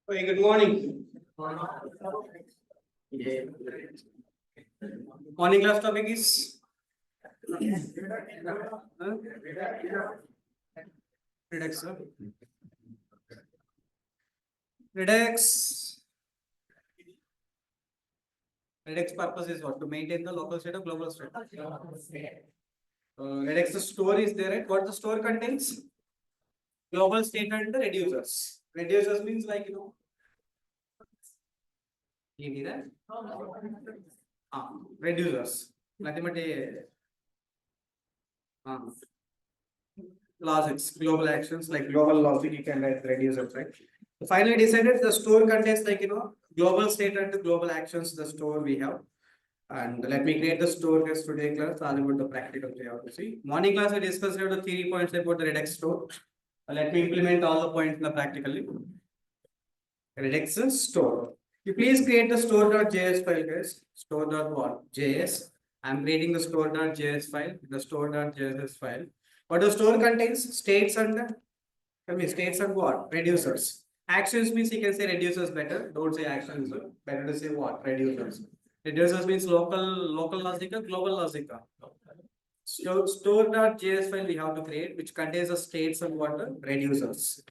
Okay, good morning. Morning class topic is huh? Redex. Redex. Redex purpose is what? To maintain the local state of global state. Redex the store is there, right? What the store contains? Global state and the reducers. Reducers means like you need that. Reducers. Nothing but logics, global actions like global logic, you can write reducers, right? Finally decided the store contains like global state and global actions, the store we have. And let me create the store class today class, all about the practical we have to see. Morning class we discussed about the theory points about the Redux store. Let me implement all the points in the practically. Redux store. You please create the store.js file, guys. Store.what? I'm creating the store.js file, the store.js file. What the store contains? States and states and what? Reducers. Actions means you can say reducers better. Don't say actions. Better to say what? Reducers. Reducers means local logica, global logica. So store.js file we have to create, which contains the states and what? Reducers.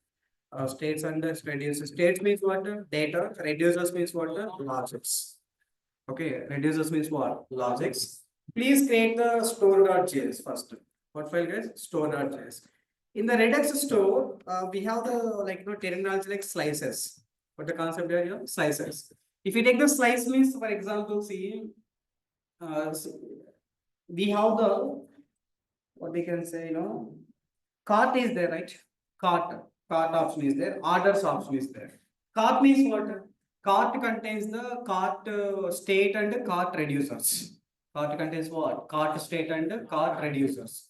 States and reducers. States means what? Data. Reducers means what? Logics. Okay. Reducers means what? Logics. Please create the store.js first. What file, guys? Store.js. In the Redux store, we have the terminology like slices. What the concept here? Slices. If you take the slice means, for example, see, we have the what we can say, cart is there, right? Cart option is there. Orders option is there. Cart means what? Cart contains the cart state and cart reducers. Cart contains what? Cart state and cart reducers.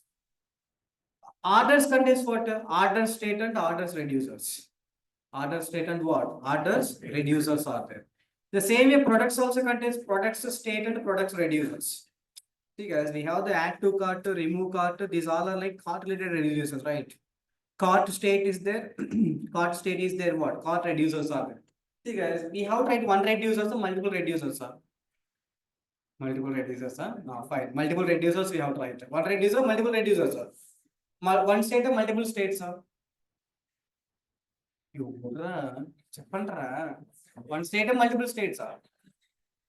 Orders contains what? Orders state and orders reducers. Orders state and what? Orders reducers are there. The same way products also contains products state and products reducers. See guys, we have the add to cart, remove cart. These all are like cart related reducers, right? Cart state is there. Cart state is there. What? Cart reducers are there. See guys, we have tried one reducer, so multiple reducers are. Multiple reducers are. No, fine. Multiple reducers we have tried. One reducer, multiple reducers are. One state, multiple states are. One state and multiple states are.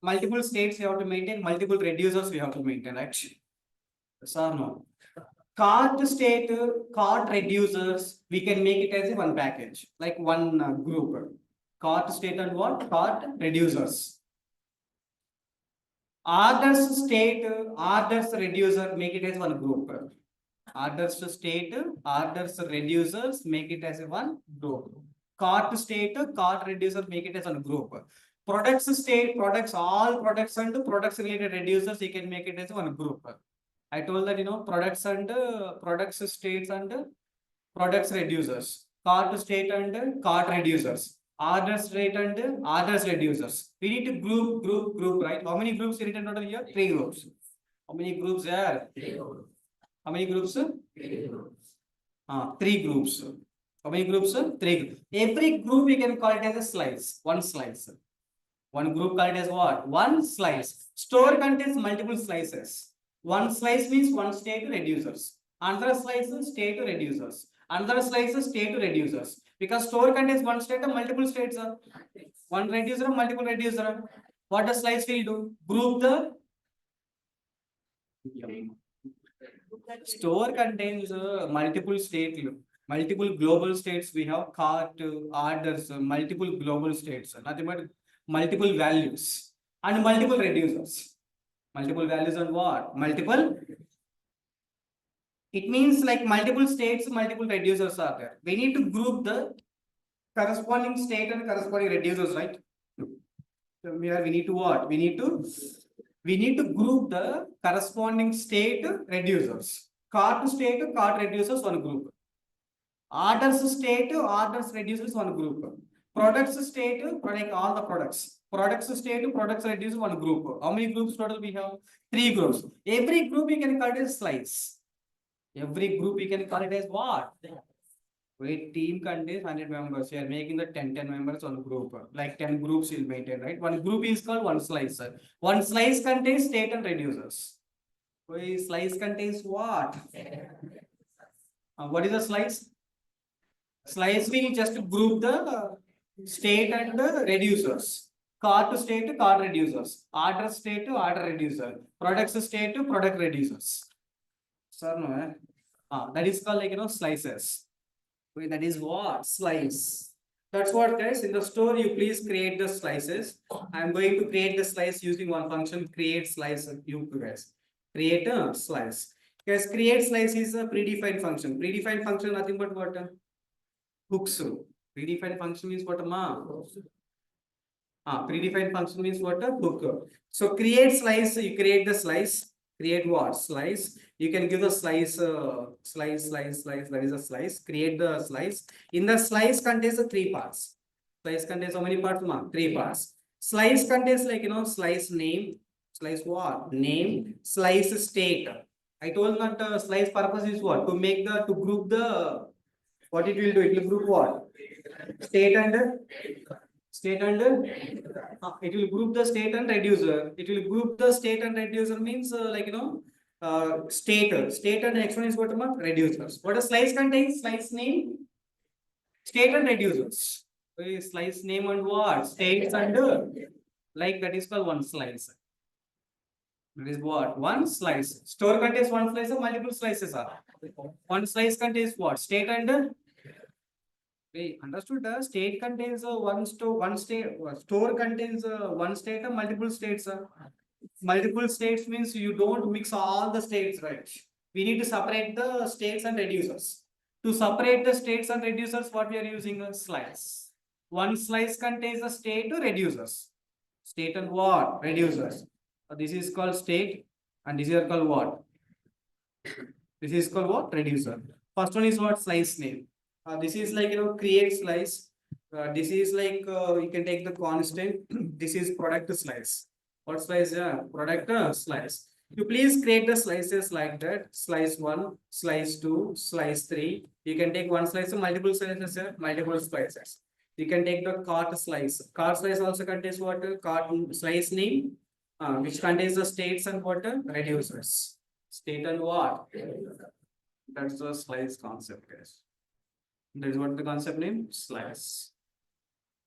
Multiple states you have to maintain, multiple reducers we have to maintain, right? Yes or no? Cart state, cart reducers, we can make it as a one package, like one group. Cart state and what? Cart reducers. Orders state, orders reducer, make it as one group. Orders state, orders reducers, make it as a one group. Cart state, cart reducer, make it as one group. Products state, products, all products and products related reducers, you can make it as one group. I told that products and products states and products reducers. Cart state and cart reducers. Orders state and orders reducers. We need to group, right? How many groups are written total here? 3 groups. How many groups are? 3 groups. How many groups? 3 groups. 3 groups. How many groups? 3 groups. Every group we can call it as a slice. One slice. One group called as what? One slice. Store contains multiple slices. One slice means one state reducers. Another slice is state reducers. Another slice is state reducers. Because store contains one state and multiple states. One reducer, multiple reducer. What does slice will do? Group the store contains multiple state, multiple global states. We have cart, orders, multiple global states. Nothing but multiple values and multiple reducers. Multiple values and what? Multiple. It means like multiple states, multiple reducers are there. We need to group the corresponding state and corresponding reducers, right? So here we need to what? We need to group the corresponding state reducers. Cart state, cart reducers one group. Orders state, orders reducers one group. Products state, product all the products. Products state, products reduce one group. How many groups total we have? 3 groups. Every group we can call it as slice. Every group we can call it as what? Wait, team contains 100 members. You are making the 10 members on group. Like 10 groups you'll maintain, right? One group is called one slice. One slice contains state and reducers. Wait, slice contains what? What is a slice? Slice will just group the state and the reducers. Card state to card reducers. Order state to order reducer. Products state to product reducers. Sir, no, that is called slices. Wait, that is what? Slice. That's what, guys. In the store, you please create the slices. I'm going to create the slice using one function, create slice. You guys create a slice. Guys, create slice is a predefined function. Predefined function, nothing but what? Hooks. Predefined function means what? Predefined function means what? A hook. So create slice. You create the slice. Create what? Slice. You can give the slice, slice. That is a slice. Create the slice. In the slice contains the 3 parts. Slice contains how many parts? 3 parts. Slice contains slice name. Slice what? Name. Slice state. I told that slice purpose is what? To group the, what it will do? It will group what? State and it will group the state and reducer. It will group the state and reducer means state and next one is what? Reducers. What a slice contains? Slice name, state and reducers. Slice name and what? States and like that is called one slice. That is what? One slice. Store contains one slice or multiple slices are. One slice contains what? State and understood. State contains one state. Store contains one state or multiple states. Multiple states means you don't mix all the states, right? We need to separate the states and reducers. To separate the states and reducers, what we are using a slice. One slice contains the state to reducers. State and what? Reducers. This is called state, and this is called what? This is called what? Reducer. First one is what? Slice name. This is create slice. This is you can take the constant. This is product slice. What slice? Product slice. You please create the slices like that. Slice 1, slice 2, slice 3. You can take one slice, multiple slices, multiple slices. You can take the cart slice. Cart slice also contains what? Cart slice name, which contains the states and what? Reducers. State and what? That's the slice concept, guys. That is what the concept name? Slice.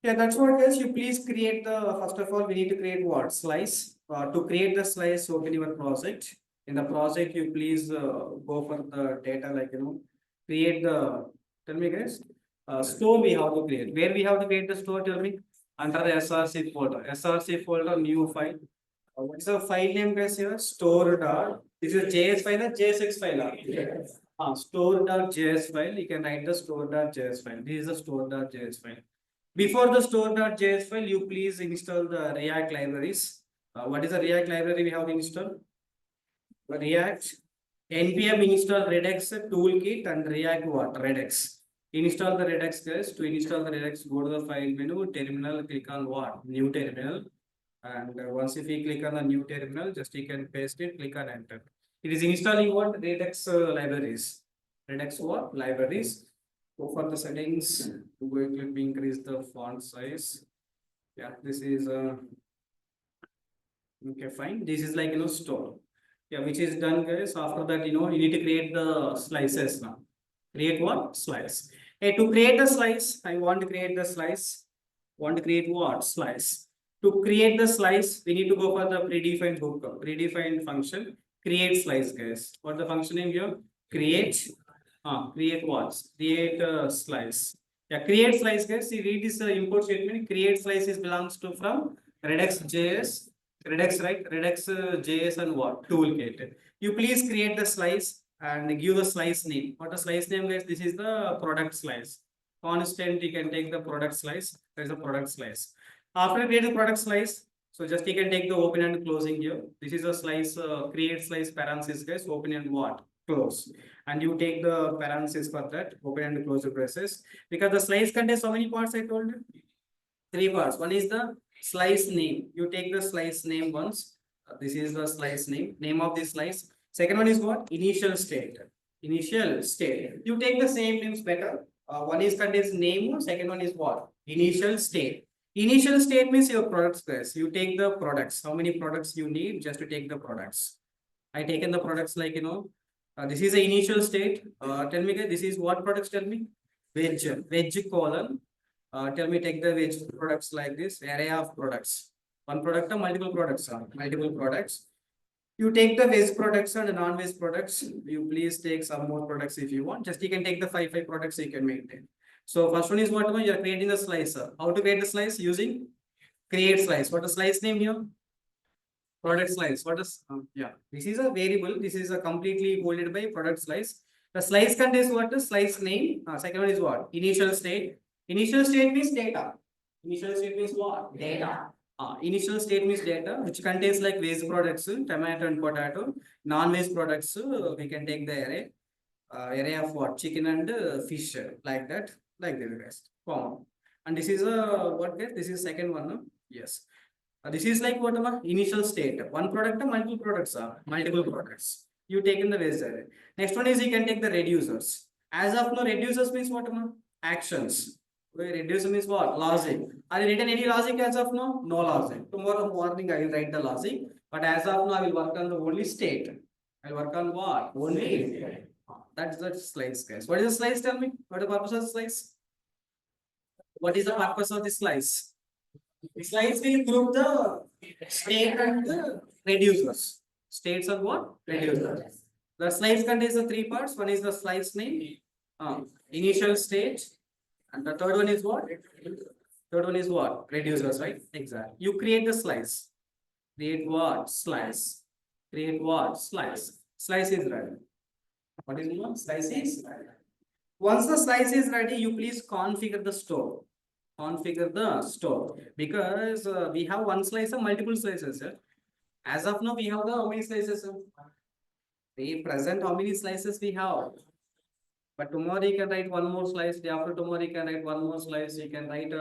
Yeah, that's what, guys. You please create the, first of all, we need to create what? Slice. To create the slice, open your project. In the project, you please go for the data, create the, tell me, guys, store we have to create. Where we have to create the store, tell me? Under the SRC folder. SRC folder, new file. What's the file name, guys, here? Store dot. This is JS file or JSX file? Store.js file. You can write the store.js file. This is the store.js file. Before the store.js file, you please install the React libraries. What is the React library we have to install? React npm install Redux toolkit and React what? Redux. Install the Redux, guys. To install the Redux, go to the file menu, terminal, click on what? New terminal. And once if you click on the new terminal, just you can paste it, click on enter. It is installing what? Redux libraries. Redux what? Libraries. Go for the settings. Go click increase the font size. Yeah, this is okay, fine. This is store. Yeah, which is done, guys. After that, you need to create the slices now. Create what? Slice. Hey, to create the slice, I want to create the slice. Want to create what? Slice. To create the slice, we need to go for the predefined hook, predefined function. Create slice, guys. What the function name here? Create. Create what? Create a slice. Yeah, create slice, guys. See, read this import statement. Create slice is belongs to from Redux.js. Redux, right? Redux.js and what? Toolkit. You please create the slice and give the slice name. What a slice name, guys? This is the product slice. Constant, you can take the product slice. There is a product slice. After create the product slice, so just you can take the open and closing here. This is a slice, create slice parenthesis, guys. Open and what? Close. And you take the parenthesis for that, open and close the braces. Because the slice contains how many parts I told you? 3 parts. One is the slice name. You take the slice name once. This is the slice name of the slice. Second one is what? Initial state. Initial state. You take the same names better. One is contains name, second one is what? Initial state. Initial state means your products, guys. You take the products. How many products you need just to take the products? I taken the products like, this is the initial state. Tell me, guys, this is what products? Tell me. Veg colon. Tell me, take the veg products like this. Array of products. One product or multiple products? Multiple products. You take the veg products and non-veg products. You please take some more products if you want. Just you can take the five products you can maintain. So first one is what you are creating the slicer. How to create the slice? Using create slice. What is slice name here? Product slice. What is yeah? This is a variable. This is a completely holded by product slice. The slice contains what? The slice name. Second one is what? Initial state. Initial state means data. Initial state means what? Data. Initial state means data, which contains like veg products, tomato and potato. Non-veg products, we can take the array. Array of what? Chicken and fish, like that, like the rest. Common. And this is a what? Guys? This is second one. No? Yes. This is like what? Initial state. One product, multiple products are multiple products. You take in the veg array. Next one is you can take the reducers. As of now, reducers means what? Actions. Reducer means what? Logic. Are you written any logic as of now? No logic. Tomorrow morning I will write the logic. But as of now, I will work on the only state. I will work on what? Only. That's the slice, guys. What is the slice? Tell me. What is the purpose of the slice? What is the purpose of the slice? The slice will group the state and the reducers. States and what? Reducers. The slice contains the three parts. One is the slice name, initial state, and the third one is what? Third one is what? Reducers, right? Exactly. You create the slice. Create what? Slice. Create what? Slice. Slice is ready. What is one? Slice is ready. Once the slice is ready, you please configure the store. Configure the store. Because we have one slice or multiple slices. As of now, we have the how many slices? We present how many slices we have. But tomorrow you can write one more slice. Day after tomorrow you can write one more slice. You can write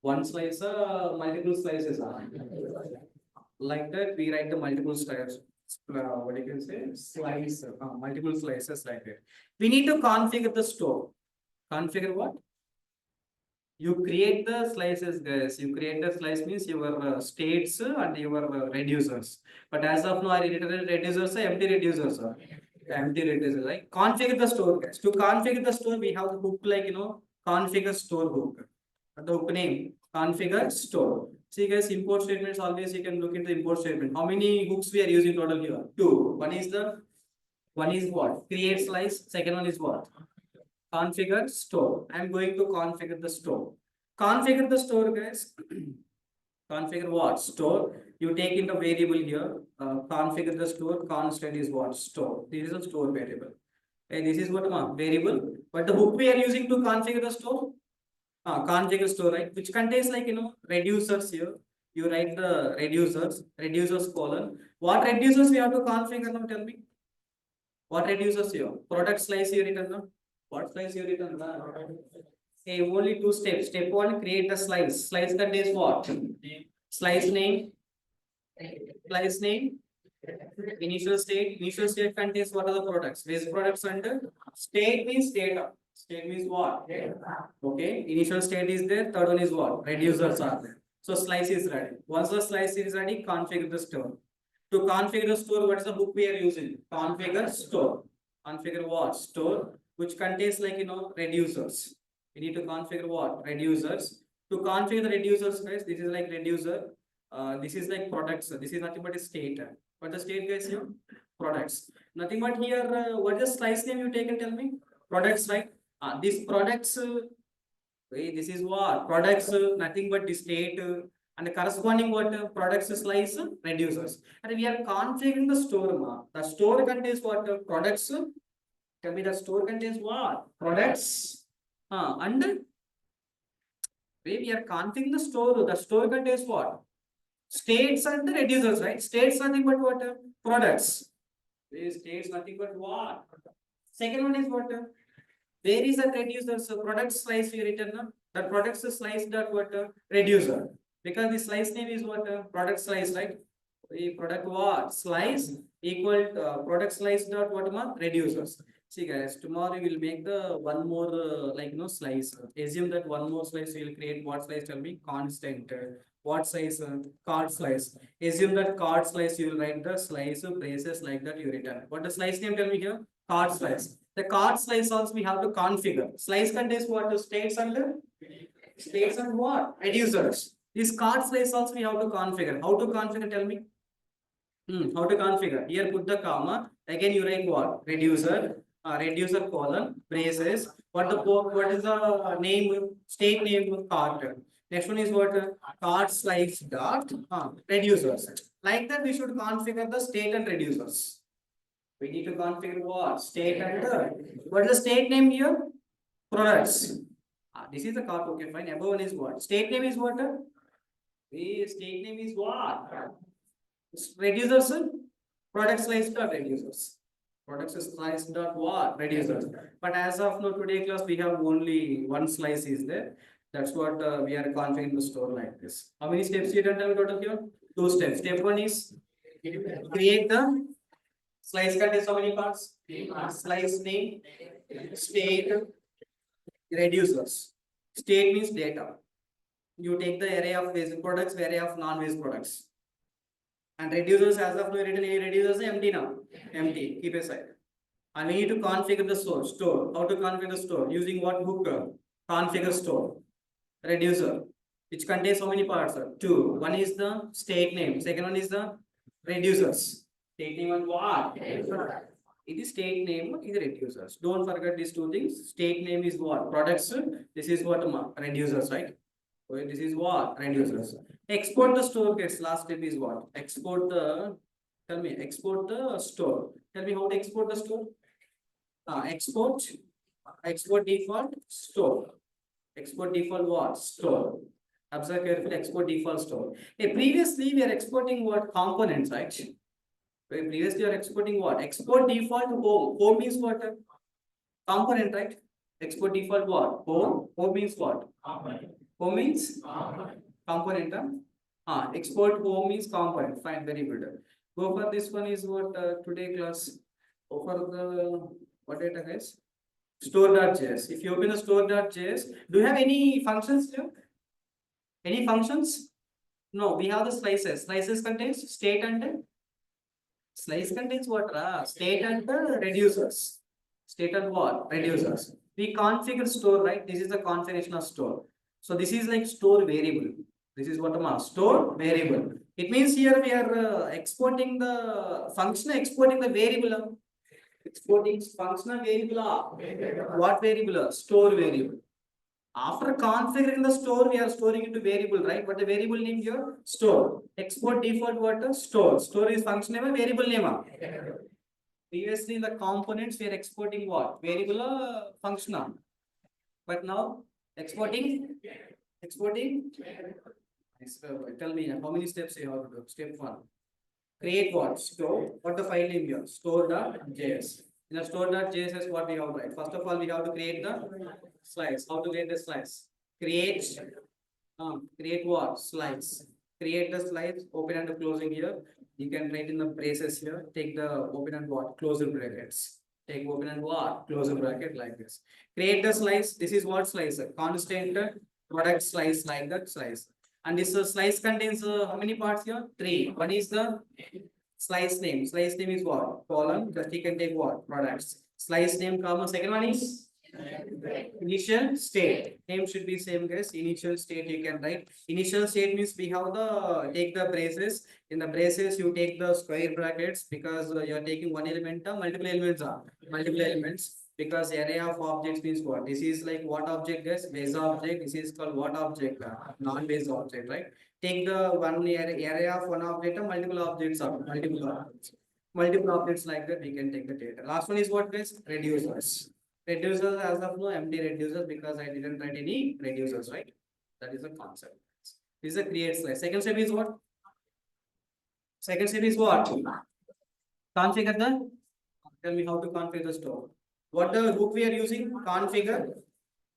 one slice, multiple slices. Like that, we write the multiple slices. What you can say? Slice. Multiple slices like that. We need to configure the store. Configure what? You create the slices, guys. You create the slice means your states and your reducers. But as of now, I written reducers, empty reducers. Empty reducers, right? Configure the store, guys. To configure the store, we have the hook like configure store hook. The hook name configure store. See, guys, import statements always you can look into the import statement. How many hooks we are using total here? Two. One is what? Create slice. Second one is what? Configure store. I'm going to configure the store. Configure the store, guys. Configure what? Store. You take in the variable here. Configure the store. Constant is what? Store. This is a store variable. And this is what variable. But the hook we are using to configure the store. Configure store, right? Which contains like reducers here. You write the reducers colon. What reducers we have to configure now? Tell me. What reducers here? Product slice here written now. What slice you written? Okay, only two steps. Step one, create a slice. Slice contains what? Slice name. Slice name. Initial state. Initial state contains what are the products? Veg products under. State means data. State means what? Okay. Initial state is there. Third one is what? Reducers are there. So slice is ready. Once the slice is ready, configure the store. To configure the store, what is the hook we are using? Configure store. Configure what? Store. Which contains like reducers. We need to configure what? Reducers. To configure the reducers, guys, this is like reducer. This is like products. This is nothing but a state. What the state, guys? Here products. Nothing but here. What is the slice name you take and tell me? Products, right? These products. This is what products. Nothing but the state. And the corresponding what products slice reducers. And we are configuring the store. The store contains what products. Tell me the store contains what? Products. And we are configuring the store. The store contains what? States and the reducers, right? States nothing but what? Products. These states nothing but what? Second one is what? Where is the reducer? So product slice we written. The products slice dot what? Reducer. Because the slice name is what? Product slice, right? The product what? Slice equal product slice dot what? Reducers. See guys, tomorrow we will make the one more slice. Assume that one more slice we will create. What slice? Tell me. Constant. What size? Card slice. Assume that card slice you will write the slice braces like that you return. What the slice name? Tell me here. Card slice. The card slice also we have to configure. Slice contains what? States and what? Reducers. This card slice also we have to configure. How to configure? Tell me. How to configure? Here put the comma. Again you write what? Reducer colon braces. What is the name? State name card. Next one is what? Card slice dot reducers. Like that we should configure the state and reducers. We need to configure what? State and what is the state name here? Products. This is the card. Okay, fine. Above one is what? State name is what? The state name is what? Reducers. Product slice dot reducers. Product slice dot what? Reducers. But as of now, today class we have only one slice is there. That's what we are configuring the store like this. How many steps you done total here? 2 steps. Step 1 is create the slice contains how many parts? Slice name, state, reducers. State means data. You take the array of waste products, array of non-waste products. And reducers as of now written reducers empty now. Empty. Keep aside. And we need to configure the store. How to configure the store? Using what book? Configure store. Reducer. Which contains how many parts? 2. One is the state name. Second one is the reducers. State name and what? It is state name, is reducers. Don't forget these two things. State name is what? Products. This is what? Reducers, right? Okay, this is what? Reducers. Export the store gets. Last step is what? Export the. Tell me. Export the store. Tell me how to export the store. Export. Export default store. Export default what? Store. Observe carefully. Export default store. Hey, previously we are exporting what? Components, right? Previously you are exporting what? Export default home. Home means what? Component, right? Export default what? Home. Home means what? Home means component. Export home means component. Fine, very good. Go for this one is what today class. Go for the what data guys? Store.js. If you open the store.js, do you have any functions here? Any functions? No, we have the slices. Slices contains state and slice contains what? State and reducers. State and what? Reducers. We configure store, right? This is the configuration of store. So this is like store variable. This is what store variable. It means here we are exporting the function, exporting the variable. Exporting functional variable. What variable? Store variable. After configuring the store, we are storing into variable, right? What the variable name here? Store. Export default what? Store. Store is function name, variable name. Previously in the components, we are exporting what? Variable functional. But now exporting. Tell me how many steps you have to do. Step 1. Create what? Store. What the file name here? Store.js. In the store.js is what we have to write. First of all, we have to create the slice. How to create the slice? Create what? Slice. Create the slice, open and closing here. You can write in the braces here. Take the open and what? Closing brackets. Take open and what? Closing bracket like this. Create the slice. This is what slice? Constant product slice like that slice. And this slice contains how many parts here? 3. One is the slice name. Slice name is what? Column. Just you can take what? Products. Slice name, comma. Second one is initial state. Name should be same guys. Initial state you can write. Initial state means we have the take the braces. In the braces you take the square brackets because you are taking one element. Multiple elements are multiple elements. Because array of objects means what? This is like what object guys? Base object. This is called what object? Non-base object, right? Take the one array of one object, multiple objects are multiple objects. Multiple objects like that, we can take the data. Last one is what guys? Reducers. Reducers as of now, empty reducers because I didn't write any reducers, right? That is the concept. This is a create slice. Second step is what? Second step is what? Configure the. Tell me how to configure the store. What the hook we are using? Configure.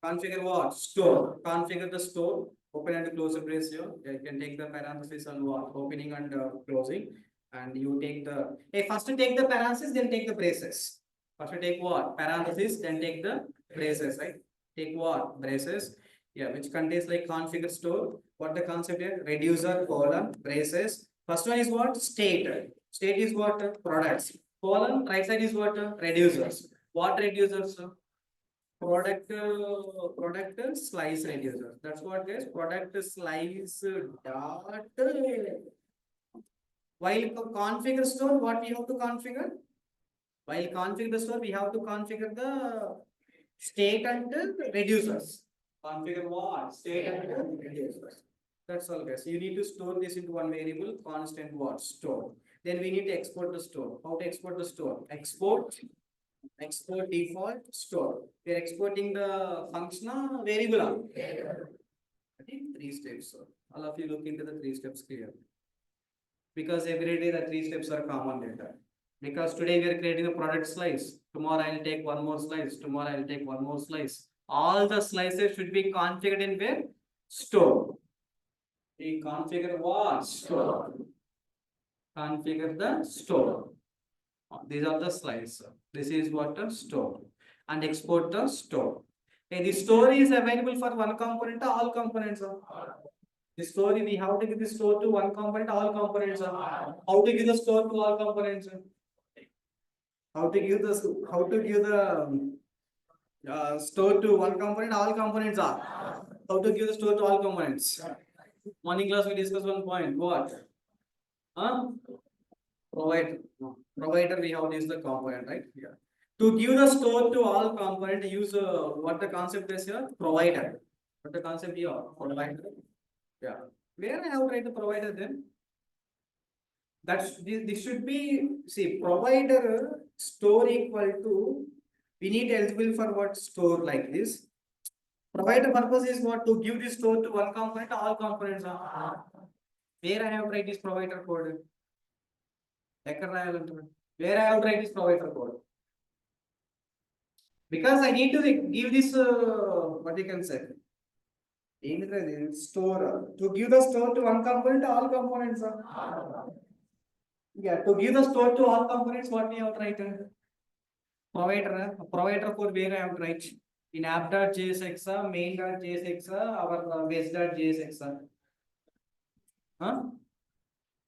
Configure what? Store. Configure the store. Open and close the brace here. You can take the parenthesis on what? Opening and closing. And you take the. Hey, first take the parenthesis, then take the braces. First we take what? Parenthesis, then take the braces, right? Take what? Braces. Yeah, which contains like configure store. What the concept here? Reducer, colon, braces. First one is what? State. State is what? Products. Colon, right side is what? Reducers. What reducers? Product slice reducer. That's what guys. Product slice dot. While configure store, what we have to configure? While configure the store, we have to configure the state and reducers. Configure what? State and reducers. That's all guys. You need to store this into one variable, constant what? Store. Then we need to export the store. How to export the store? Export default store. We are exporting the functional variable. I think 3 steps. So all of you look into the 3 steps clear. Because every day the 3 steps are common data. Because today we are creating a product slice. Tomorrow I'll take one more slice. Tomorrow I'll take one more slice. All the slices should be configured in where? Store. We configure what? Store. Configure the store. These are the slices. This is what a store. And export the store. Okay, the store is available for one component or all components. The store, we have to give the store to one component, all components. How to give the store to all components? How to give the store to one component, all components are. How to give the store to all components? Morning class we discussed one point. What? Provider we have is the component, right? Yeah. To give the store to all component, use what the concept is here? Provider. What the concept here? Provider. Yeah. Where I have write the provider then? This should be, see, provider store equal to, we need eligible for what? Store like this. Provider purpose is what? To give this store to one component, all components are. Where I have write this provider code? Where I have write this provider code? Because I need to give this, what you can say? Store. To give the store to one component, all components are. Yeah, to give the store to all components, what we have to write? Provider for where I have to write? In app.jsx, main.jsx, our base.jsx.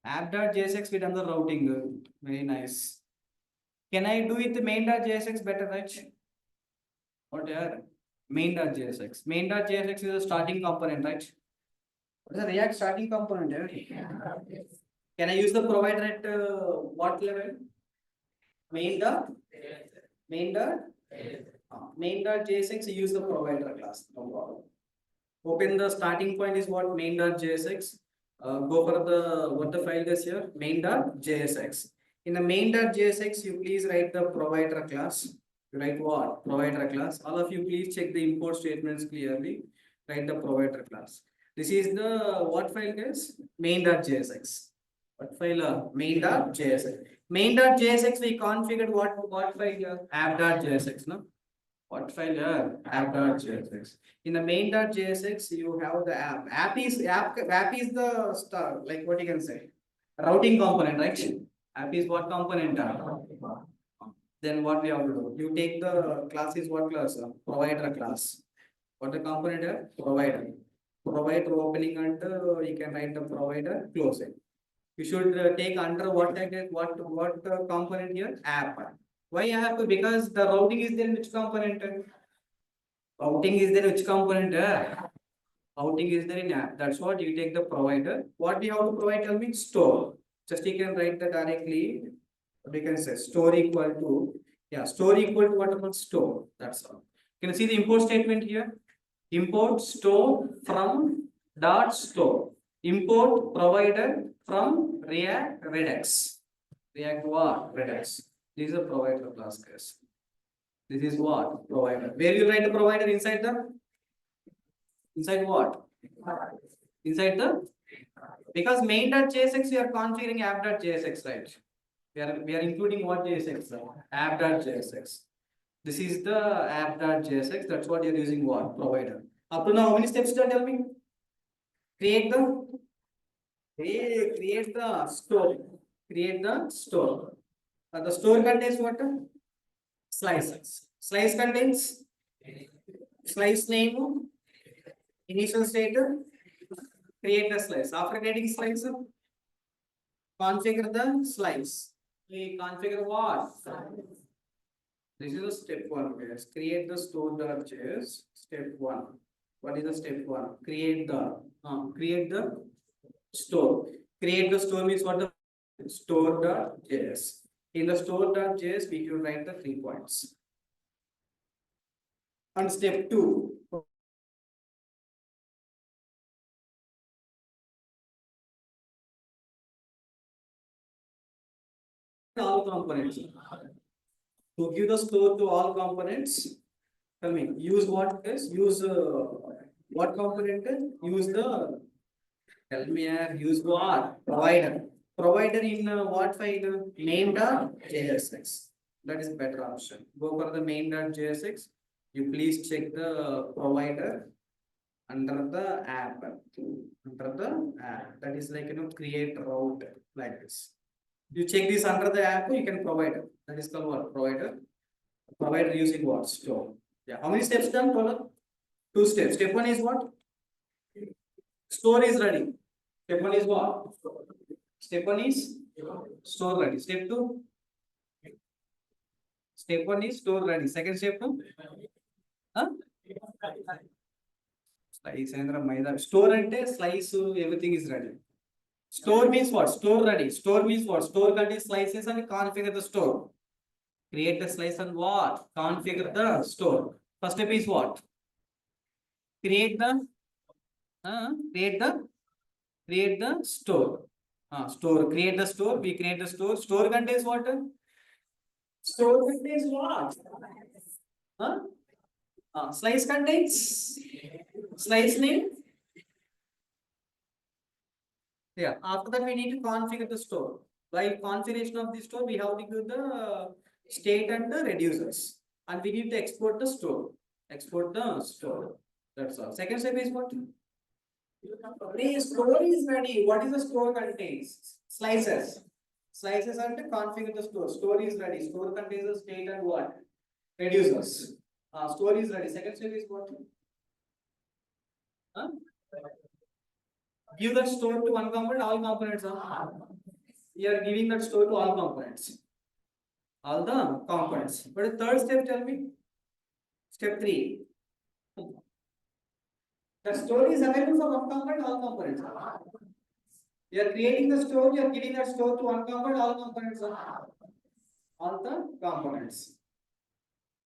App.jsx we done the routing. Very nice. Can I do it main.jsx better, right? What here? Main.jsx. Main.jsx is a starting component, right? What is the React starting component? Can I use the provider at what level? Main.jsx, use the provider class. No problem. Open the starting point is what? Main.jsx. Go for the what the file is here? Main.jsx. In the main.jsx, you please write the provider class. You write what? Provider class. All of you please check the import statements clearly. Write the provider class. This is the what file guys? Main.jsx. What file? Main.jsx. Main.jsx we configured what file here? App.jsx, no? What file here? App.jsx. In the main.jsx, you have the app. App is the star, like what you can say? Routing component, right? App is what component? Then what we have to do? You take the class is what class? Provider class. What the component here? Provider. Provider opening and you can write the provider closing. You should take under what component here? App. Why app? Because the routing is there in which component? Routing is there in which component? Routing is there in app. That's what you take the provider. What we have to provide? Tell me store. Just you can write that directly. We can say store equal to, yeah, store equal to what about store? That's all. Can you see the import statement here? Import store from dot store. Import provider from React Redux. React what? Redux. This is a provider class, guys. This is what? Provider. Where you write the provider inside the? Inside what? Inside the? Because main.jsx we are configuring app.jsx, right? We are including what JSX? App.jsx. This is the app.jsx. That's what you're using what? Provider. Up to now, how many steps did tell me? Create the store. Create the store. The store contains what? slices. Slice contains slice name, initial state, create the slice. After creating slice, configure the slice. We configure what? This is a step one, guys. Create the store.js. Step one. What is the step one? Create the store. Create the store means what? The store.js. In the store.js, we can write the 3 points. And step two. All components. To give the store to all components, tell me, use what is? Use what component? Use the, tell me here, use what? Provider. Provider in what file? Main.jsx. That is better option. Go for the main.jsx. You please check the provider under the app. Under the app. That is like, create route like this. You check this under the app, you can provide. That is called what? Provider. Provider using what? Store. Yeah. How many steps done? Total? 2 steps. Step one is what? Store is ready. Step one is what? Step one is store ready. Step two. Step one is store ready. Second step two. Huh? Slice and maida. Store and slice, everything is ready. Store means what? Store ready. Store means what? Store contains slices and configure the store. Create the slice and what? Configure the store. First step is what? Create the store. Store. Create the store. We create the store. Store contains what? Store contains what? Slice contains slice name. Yeah. After that, we need to configure the store. While configuration of the store, we have to give the state and the reducers, and we need to export the store. Export the store. That's all. Second step is what? The store is ready. What is the store contains? Slices. Slices and configure the store. Store is ready. Store contains the state and what? Reducers. Store is ready. Second step is what? Give that store to one component, all components are. We are giving that store to all components. All the components. But the third step, tell me. Step 3. The store is available for one component, all components. You are creating the store, you are giving that store to one component, all components are. All the components.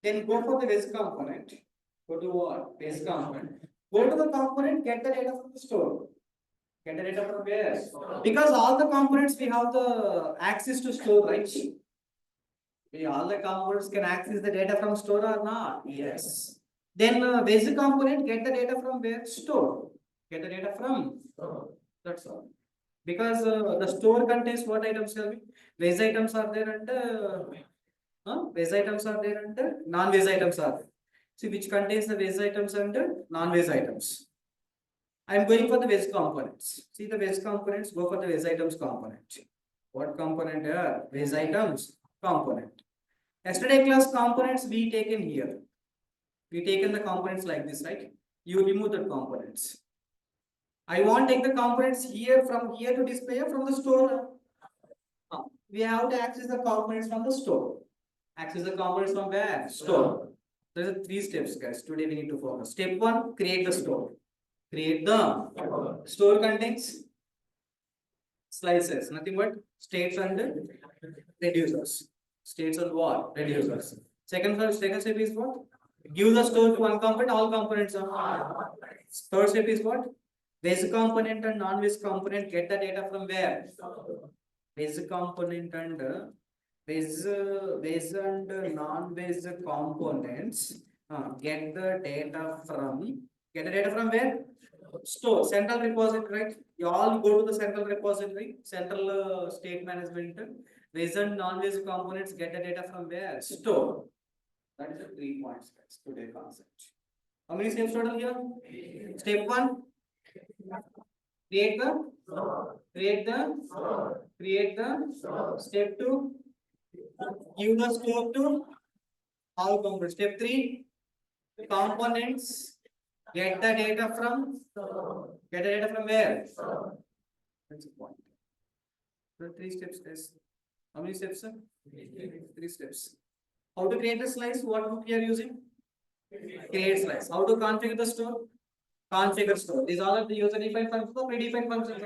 Then go for the base component. Go to what? Base component. Go to the component, get the data from the store. Get the data from where? Because all the components we have the access to store, right? All the components can access the data from store or not? Yes. Then basic component get the data from where? Store. Get the data from store. That's all. Because the store contains what items? Tell me. Veg items are there and veg items are there and non-veg items are there. See which contains the veg items and non-veg items. I am going for the veg components. See the veg components, go for the veg items component. What component here? Veg items component. Yesterday class components we taken here. We taken the components like this, right? You remove the components. I want to take the components here from here to display from the store. We have to access the components from the store. Access the components from where? Store. There are 3 steps, guys. Today we need to focus. Step 1, create the store. Create the store contains slices, nothing but states and reducers. States and what? Reducers. Second step is what? Give the store to one component, all components are. Third step is what? Basic component and non-basic component get the data from where? Basic component and base and non-basic components get the data from where? Store, central repository, right? You all go to the central repository, central state management. Base and non-basic components get the data from where? Store. That is the 3 points, guys. Today concept. How many steps total here? Step 1. Create the step 2. Give the store to All components. Step 3, components. Get the data from where? That's the point. So 3 steps. Yes. How many steps, sir? 3 steps. How to create a slice? What hook we are using? Create slice. How to configure the store? Configure store. These all are the user defined functions or predefined functions.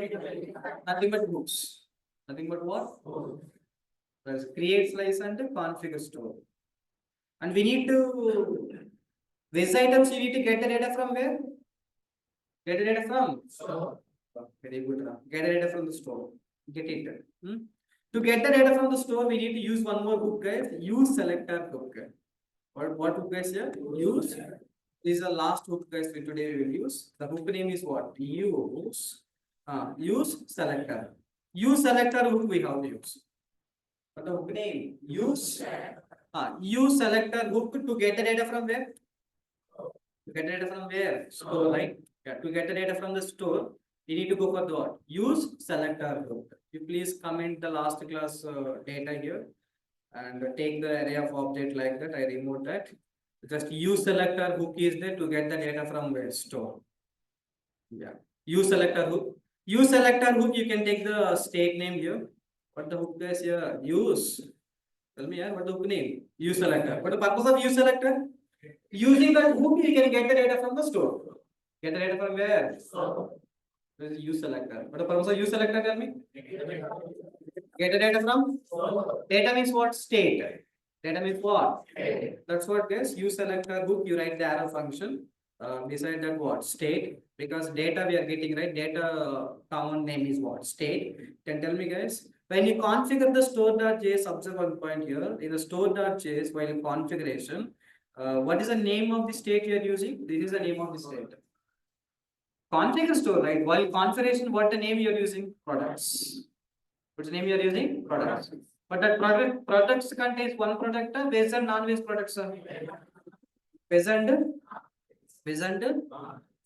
Nothing but hooks. Nothing but what? There's create slice and configure store. And we need to these items you need to get the data from where? Get the data from? Store. Very good. Get the data from the store. Get it. To get the data from the store, we need to use one more hook, guys. Use selector hook. What hook, guys? Here? Use. This is the last hook, guys. For today we will use. The hook name is what? Use selector. Use selector hook we have to use. What the hook name? Use selector hook to get the data from where? To get the data from where? Store, right? Yeah, to get the data from the store, you need to go for the what? Use selector hook. You please comment the last class data here and take the array of object like that. I removed that. Just use selector hook is there to get the data from where? Store. Yeah. Use selector hook. Use selector hook. You can take the state name here. What the hook is here? Use. Tell me, what the hook name? Use selector. What the purpose of use selector? Using that hook, you can get the data from the store. Get the data from where? This is use selector. What the purpose of use selector? Tell me. Get the data from? Data means what? State. Data means what? That's what guys. Use selector hook. You write the arrow function. Beside that what? State. Because data we are getting, right? Data common name is what? State. Can tell me guys. When you configure the store.js, observe one point here. In the store.js, while in configuration, what is the name of the state you are using? This is the name of the state. Configure store, right? While configuration, what the name you are using? Products. What's the name you are using? Products. But that products contains one product, veg and non-veg products. Veg and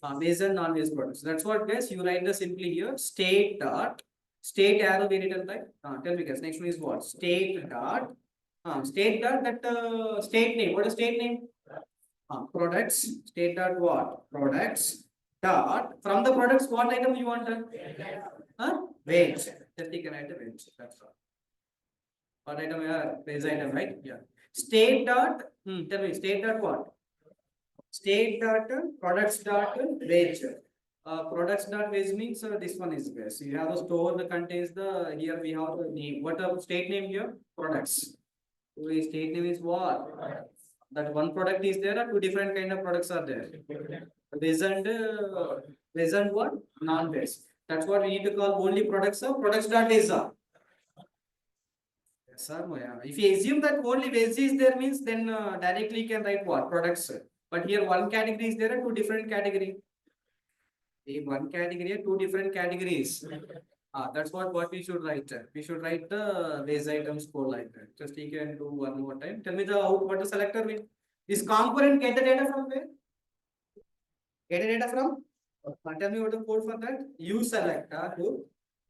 non-veg products. That's what guys. You write the simply here. State arrow variable type. Tell me guys. Next one is what? State dot that state name. What is state name? Products. State dot what? Products dot from the products. What item you want? Veg. Just you can write the veg. That's all. What item? Veg item, right? Yeah. State dot. Tell me. State dot what? State dot products dot veg. Products dot veg means this one is veg. So you have a store that contains the here we have the name. What the state name here? Products. So the state name is what? That one product is there, or two different kind of products are there. Veg and what? Non-veg. That's what we need to call only products. Products dot veg. Yes, sir. If you assume that only veg is there means then directly you can write what? Products. But here one category is there, two different category. One category, two different categories. That's what we should write. We should write the veg items code like that. Just you can do one more time. Tell me what the selector mean. This component get the data from where? Get the data from? Tell me what the code for that. Use selector.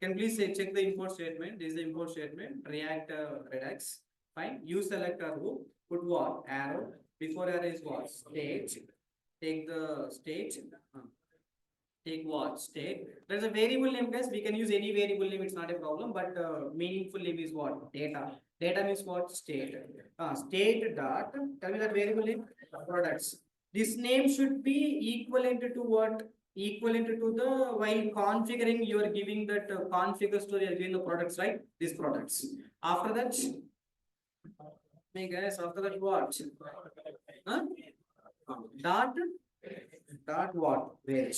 Can please say check the import statement. This is the import statement. React Redux. Fine. Use selector who put what? Arrow. Before arrow is what? State. Take the state. Take what? State. There's a variable name, guys. We can use any variable name. It's not a problem. But meaningful name is what? Data. Data means what? State. State dot. Tell me that variable name. Products. This name should be equivalent to what? Equivalent to the while configuring. You are giving that configure store. You are giving the products, right? These products. After that, hey guys. After that, what? Dot what? Veg.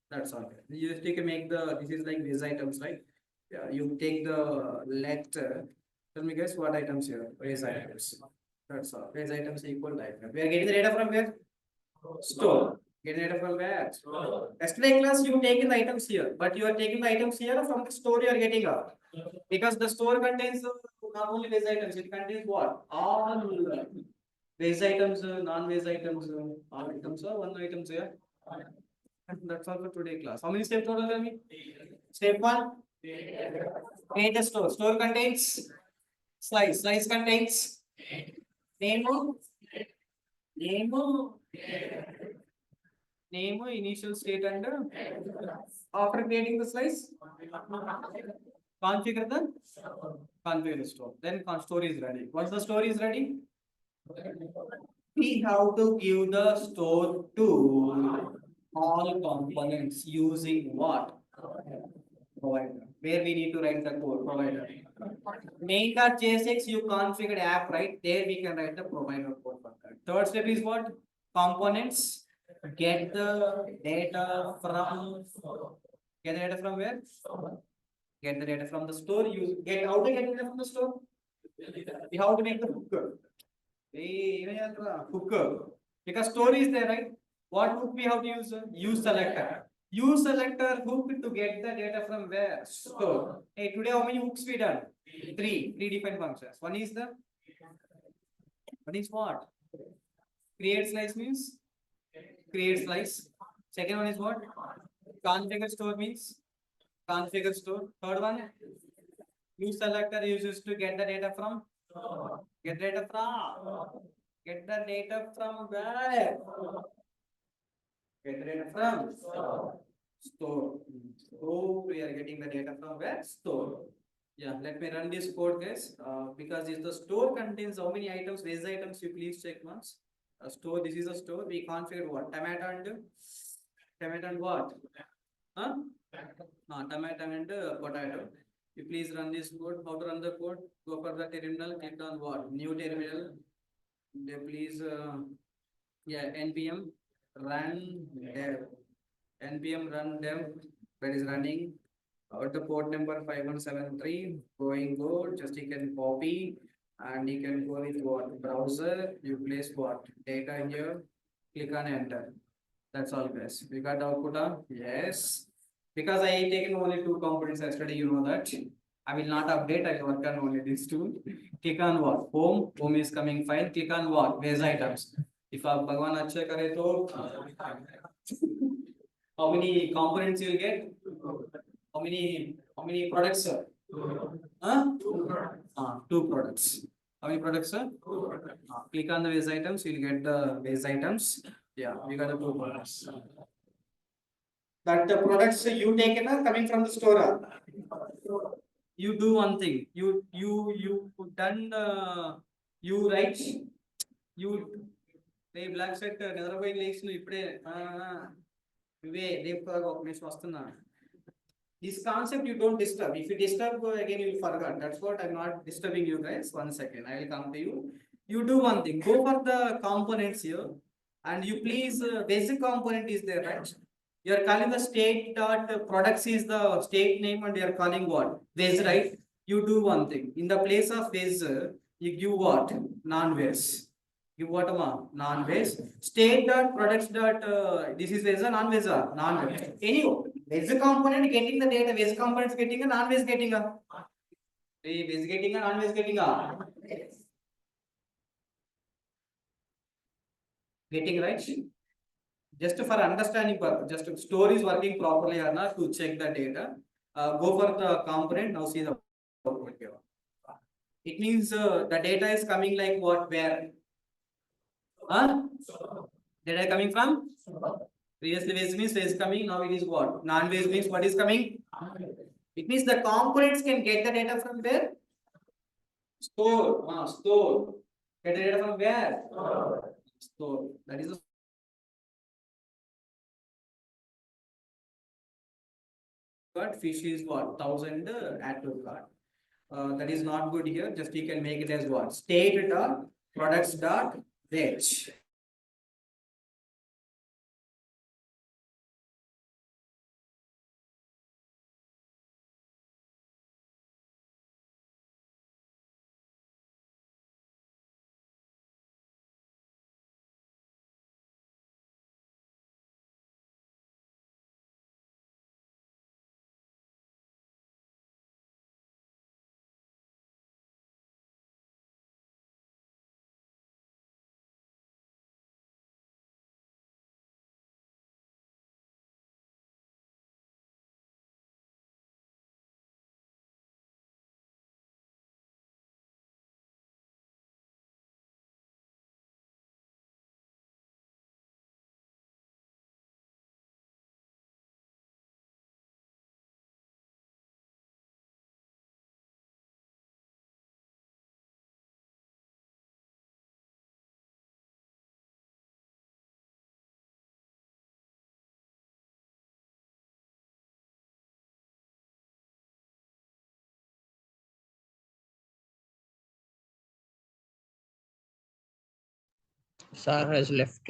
That's all. You just take make the this is like these items, right? Yeah, you take the tell me guys what items here? Veg items. That's all. Veg items equal item. We are getting the data from where? Store. Getting data from where? Yesterday class you taken the items here, but you are taking the items here from the store you are getting out. Because the store contains not only veg items, it contains what? All veg items, non-veg items, all items or one items here. That's all for today class. How many steps total tell me? Step 1. Create a store. Store contains slice. Slice contains name of Name, initial state, and after creating the slice, configure the store. Then store is ready. Once the store is ready, we have to give the store to all components using what? Provider. Where we need to write the code, provider. Main.jsx you configured app, right? There we can write the provider code for that. Third step is what? Components. Get the data from where? Get the data from the store. You get how to get data from the store? We have to make the hook. Hook. Because store is there, right? What hook we have to use? Use selector. Use selector hook to get the data from where? Store. Hey, today how many hooks we done? Three different functions. One is what? Create slice means create slice. Second one is what? Configure store means configure store. Third one, use selector uses to get the data from get the data from where? Get the data from store. So we are getting the data from where? Store. Yeah, let me run this code, guys. Because if the store contains how many items, veg items, you please check once. A store, this is a store. We configured what? Tomato and what? Huh? Tomato and potato. You please run this code. How to run the code? Go for the terminal. Click on what? New terminal. Then please, npm run dev. npm run dev. That is running. The port number 5173. Going good. Just you can copy and you can go with what? Browser. You place what? Data in here. Click on enter. That's all, guys. We got the output. Yes. Because I taken only two components yesterday, you know that. I will not update. I will work on only these two. Click on what? Home. Home is coming fine. Click on what? Veg items. If Bhagwan acha kare to, how many components you will get? How many products, sir? Two products. How many products, sir? Click on the veg items. You will get the veg items. Yeah, we got the two products. That the products you taken are coming from the store. You do one thing. You done you write you black set నిద్రపోయి లేచిన ఇప్పుడే ఇవే రేపు ఒక నిమిషం వస్తున్నా. This concept you don't disturb. If you disturb again, you will forget. That's what I'm not disturbing you guys. 1 second, I will come to you. You do one thing. Go for the components here, and you please basic component is there, right? You are calling the state dot products is the state name, and you are calling what? Veg, right? You do one thing. In the place of veg, you give what? Non-veg. Give what non-veg. State dot products dot this is veg or non-veg? Non-veg. Anyway, veg component getting the data, veg components getting a non-veg getting a. Veg getting a non-veg getting a. Getting right? Just for understanding purpose, just store is working properly or not to check the data. Go for the component. Now see the output here. It means the data is coming like what? Where? Data coming from? Previously veg means veg coming. Now it is what? Non-veg means what is coming? It means the components can get the data from where? Store. Store. Get the data from where? Store. That is the fish is what? 1000 add to cart. That is not good here. Just you can make it as what? State dot products dot veg. Sir has left.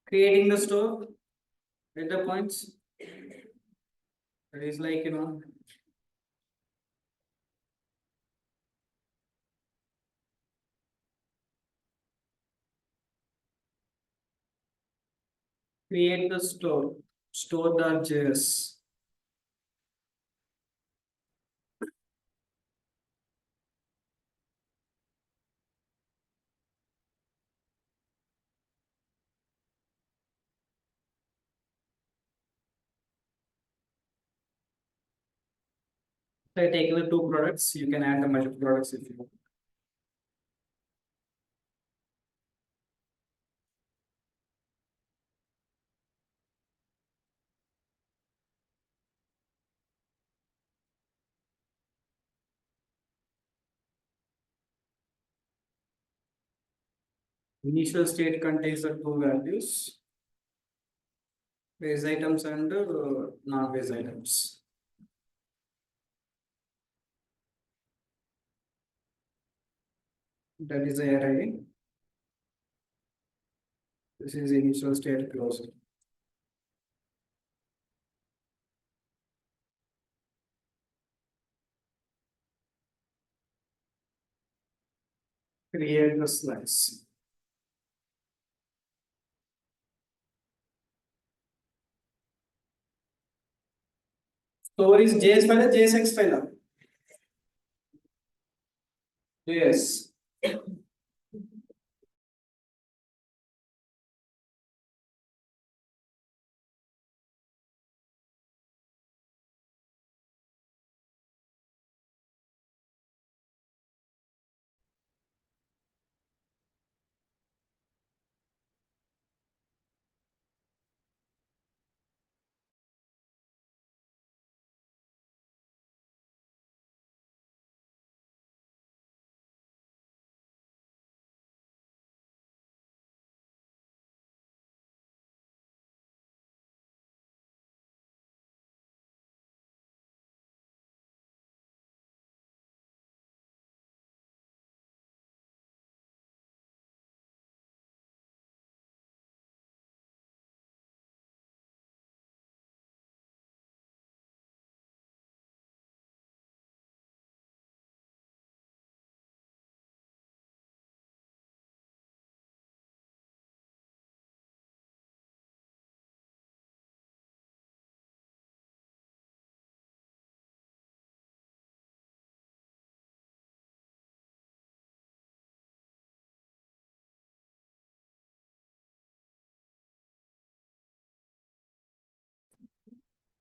creating the store, data points. That is like, create the store.js. So I take the two products, you can add the multiple products if you want. Initial state contains the two values, base items and non-base items. That is the array. This is initial state closed. Create the slice. Store is JS file or JSX file? Yes.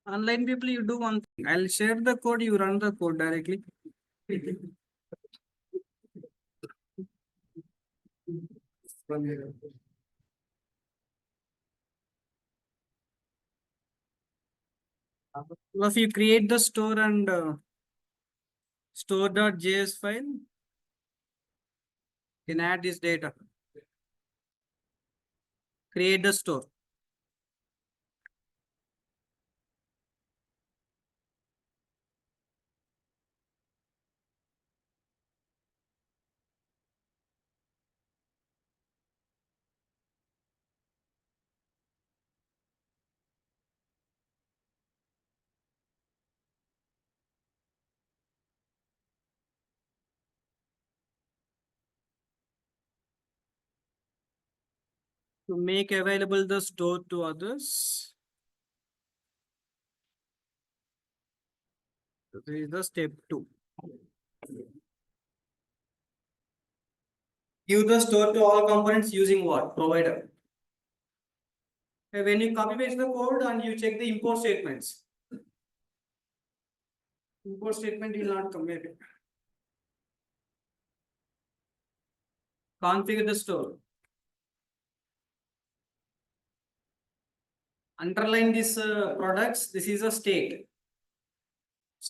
Online people, you do one thing. I'll share the code, you run the code directly. From here. Well, if you create the store and store.js file, you can add this data. Create the store. To make available the store to others. This is the step 2. Give the store to all components using what? Provider. When you copy paste the code and you check the import statements, import statement will not come maybe. Configure the store. Underline this products. This is a state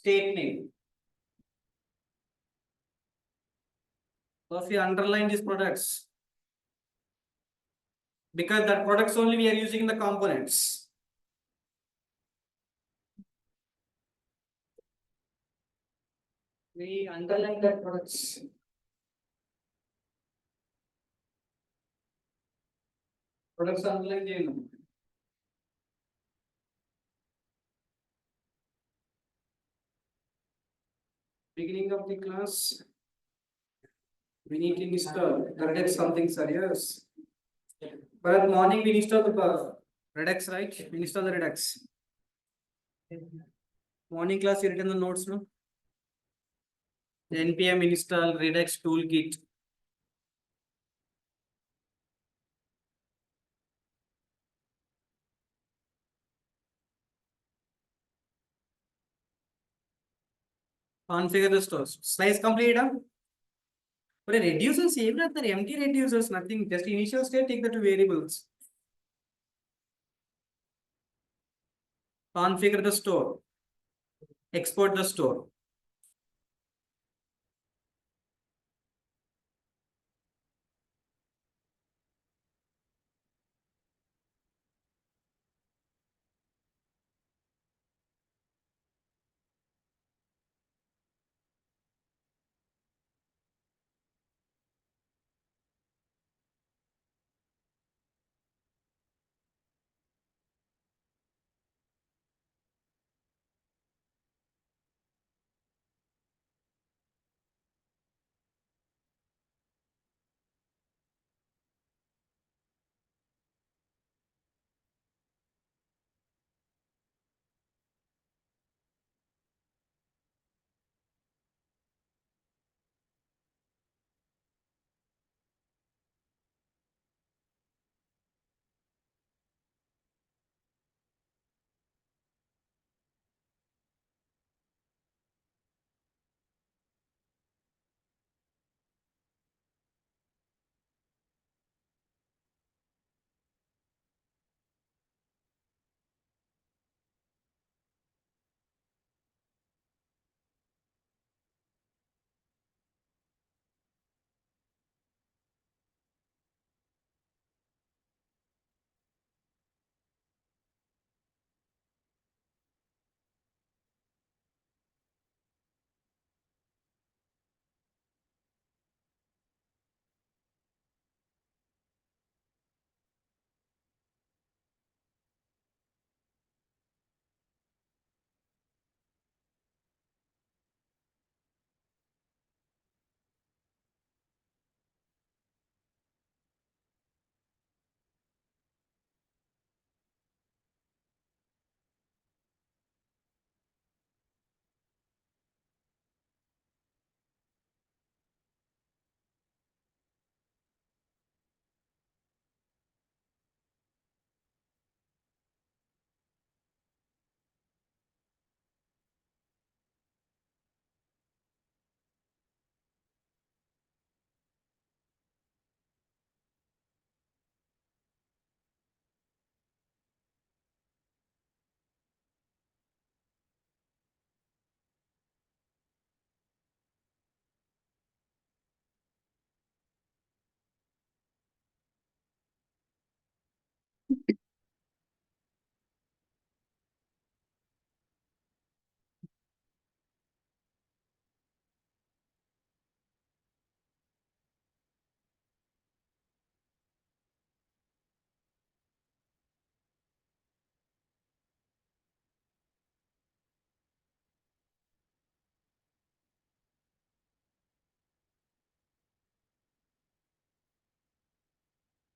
name. So if you underline these products, because that products only we are using the components. We underline that products. Products underline చేయను. Beginning of the class, we need to install Redux something serious. But morning we install the Redux, right? We install the Redux. Morning class you written the notes, no? npm install Redux toolkit. Configure the stores. Slice complete. But reducers, even at the empty reducers, nothing. Just initial state, take the two variables. Configure the store. Export the store.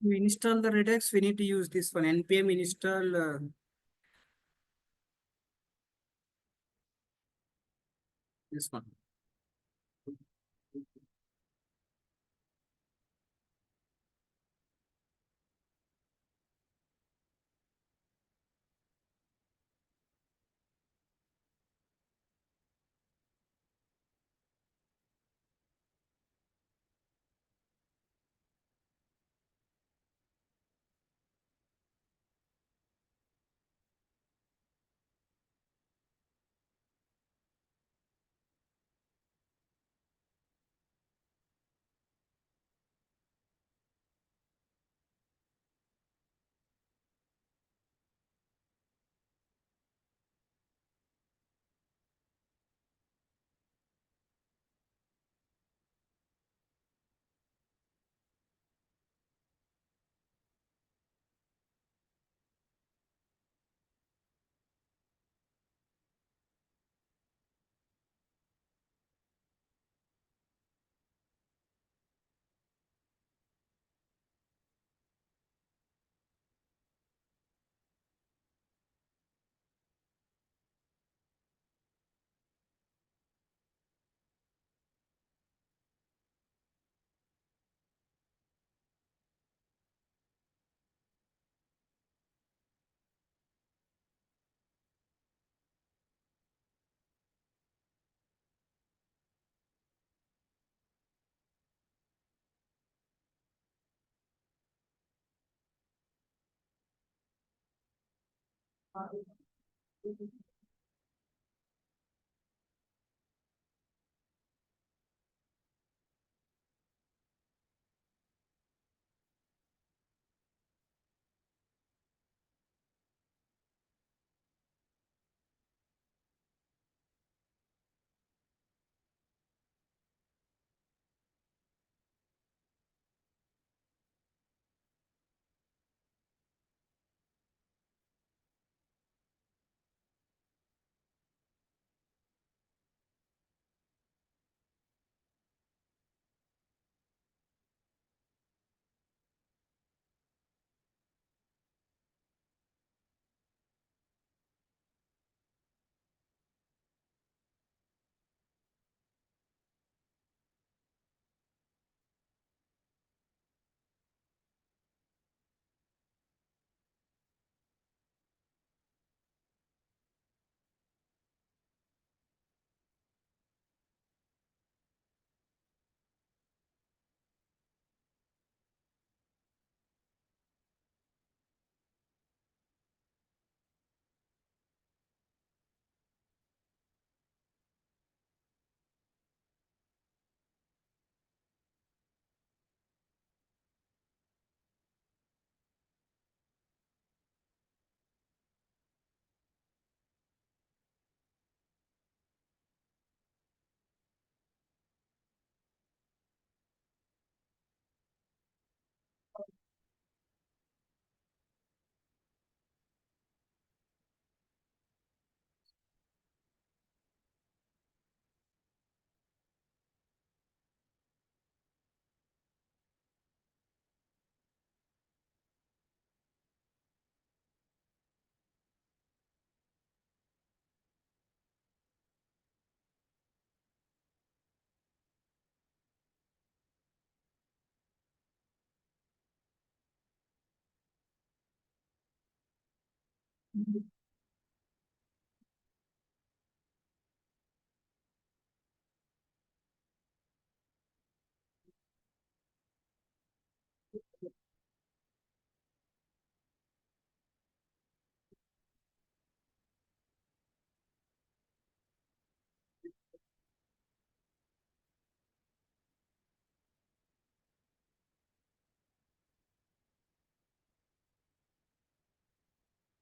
We install the Redux, we need to use this one. npm install this one.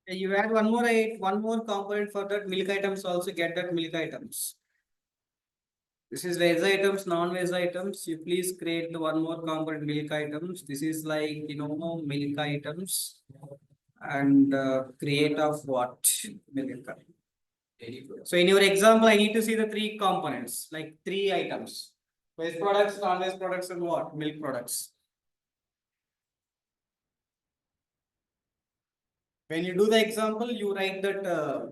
You add one more component for that milk items also get that milk items. This is veg items, non-veg items. You please create the one more component milk items. This is like milk items and create of what milk. So in your example, I need to see the three components, like three items: veg products, non-veg products, and what milk products. When you do the example, you write that. You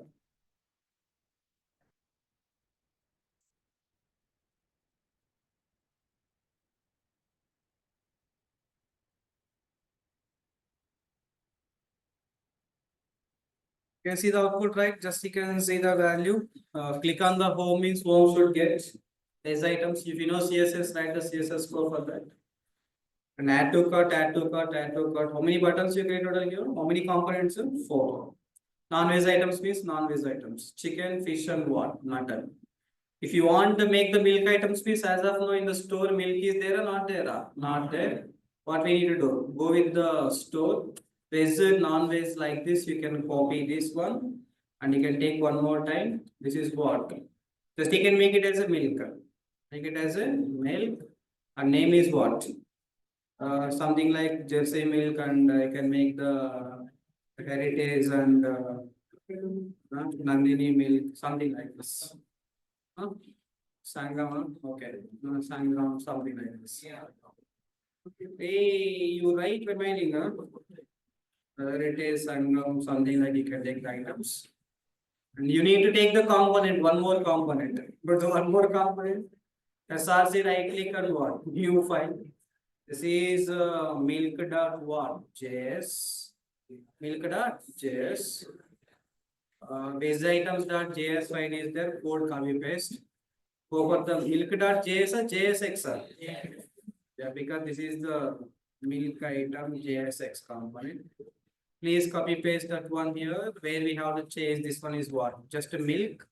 can see the output, right? Just you can see the value. Click on the home means home should get these items. If you know CSS, write the CSS code for that. And add to cart, add to cart, add to cart. How many buttons you create total here? How many components? Four. Non-veg items means non-veg items. Chicken, fish, and what? Mutton. If you want to make the milk items piece, as of now in the store, milk is there or not there? Not there. What we need to do? Go with the store. Veg, non-veg like this. You can copy this one and you can take one more time. This is what? Just you can make it as a milk. Make it as a milk. And name is what? Something like Jersey milk, and I can make the heritage and Nandini milk, something like this. Huh? Sangam, okay. Sangam, something like this. Yeah. Hey, you write remaining, huh? Whether it is Sangam, something like you can take the items. And you need to take the component, one more component. But the one more component, SRC right click and what? New file. This is milk dot what? JS. Milk dot JS. Base items dot JS file is there. Code copy paste. Go for the milk.js or JSX. Yeah, because this is the milk item JSX component. Please copy paste that one here where we have to change. This one is what? Just a milk.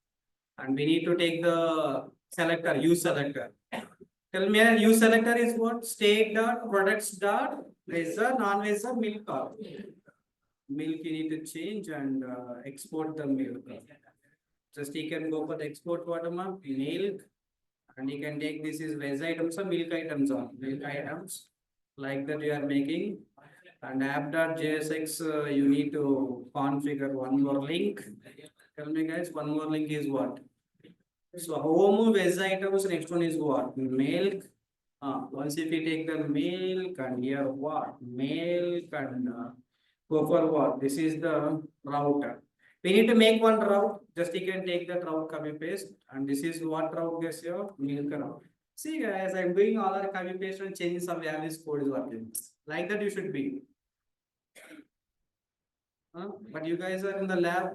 And we need to take the selector, use selector. Tell me, use selector is what? State dot products dot veg non-veg milk. Milk you need to change and export the milk. Just you can go for the export watermark, milk, and you can take this is veg items or milk items on milk items like that you are making. And app.jsx you need to configure one more link. Tell me guys, one more link is what? So home veg items, next one is what? Milk. Once if you take the milk and here what? Milk and go for what? This is the router. We need to make one route. Just you can take that route, copy paste, and this is what route guys here? Milk route. See guys, I'm doing all our copy paste and changing some values code is working. Like that you should be. But you guys are in the lab.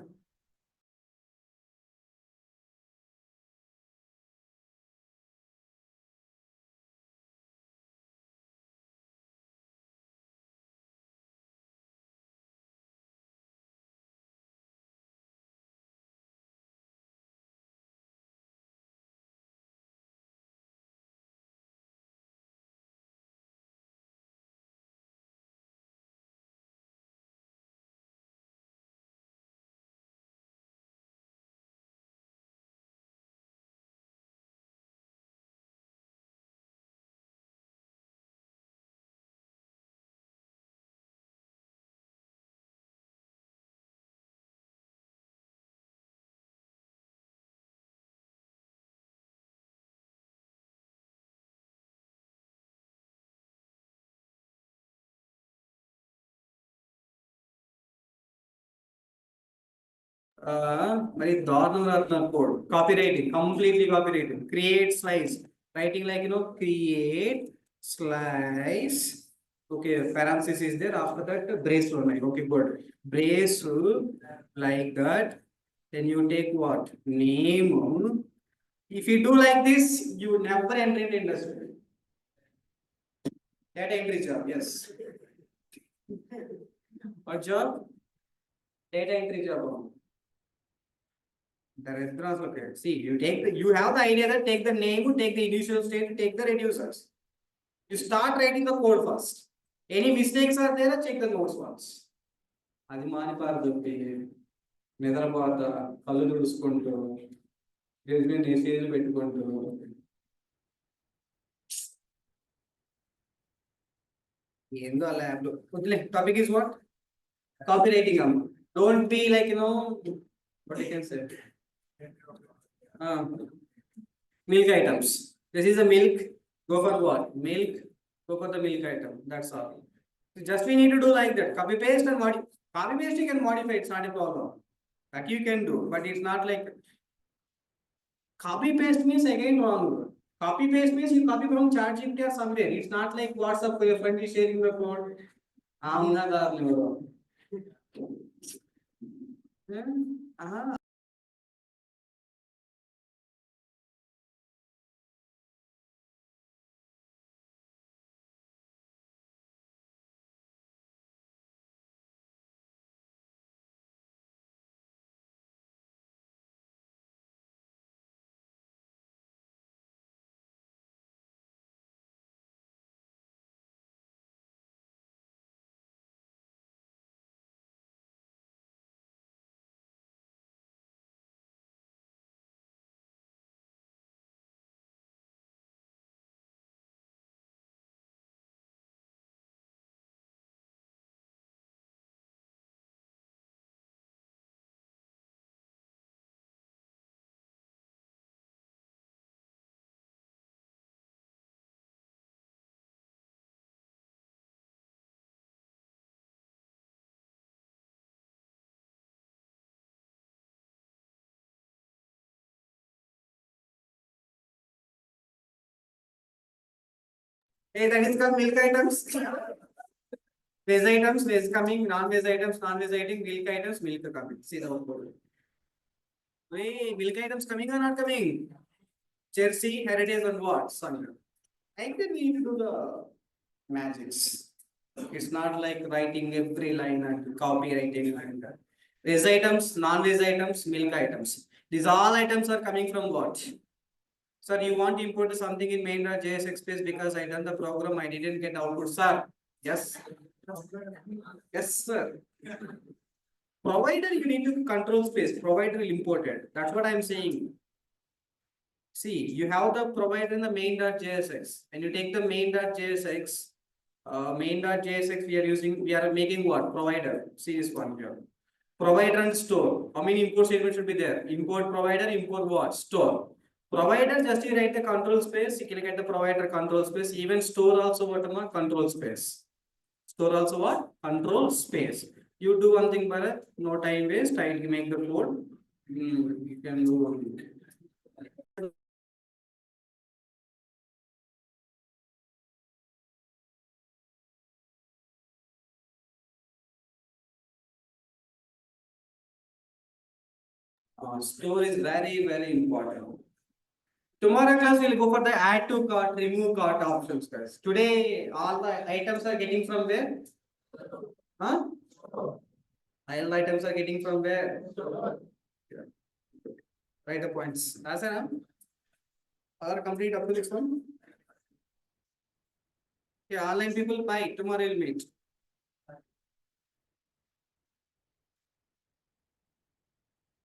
Very daranam code. Copywriting, completely copywriting. Create slice. Writing like create slice. Okay, parenthesis is there. After that, brace line. Okay, good. Brace like that. Then you take what? Name. If you do like this, you never enter into industry. Data entry job, yes. What job? Data entry job. The restaurants located. See, you have the idea that take the name, take the initial state, take the reducers. You start writing the code first. Any mistakes are there, check the notes once. అది మానిపారదొట్టి నిద్రపోత కళ్ళు తుడుచుకుంటూ మెసేజ్లు పెట్టుకుంటూ ఏందో ఆ lab లో వదిలే. Topic is what? Copywriting అమ్మ. Don't be like what you can say. Milk items. This is a milk. Go for what? Milk. Go for the milk item. That's all. So just we need to do like that. Copy paste and modify. Copy paste you can modify. It's not a problem. That you can do, but it's not like copy paste means again wrong. Copy paste means you copy from ChatGPT or somewhere. It's not like WhatsApp your friend is sharing the code. Hey, that is called milk items. Veg items, veg coming, non-veg items, non-veg item, milk items, milk coming. See the code. Hey, milk items coming or not coming? Jersey, heritage, and what? Sun. I think we need to do the magics. It's not like writing every line and copywriting and res items, non-res items, milk items. These all items are coming from what? Sir, you want to import something in main.jsx space because I done the program, I didn't get output, sir. Yes. Yes, sir. Provider, you need to control space. Provider will import it. That's what I'm saying. See, you have the provider in the main.jsx, and you take the main.jsx. Main.jsx we are making what? Provider. See this one here. Provider and store. How many import statements should be there? Import provider, import what? Store. Provider, just you write the control space, you can get the provider control space. Even store also what am control space. Store also what? Control space. You do one thing, Bharat, no time waste. I will make the code. You can do one thing. Store is very, very important. Tomorrow class we'll go for the add to cart, remove cart options, guys. Today all the items are getting from where? Huh? All the items are getting from where? Yeah. Write the points. As an or complete up to this one. Yeah, online people buy. Tomorrow we'll meet.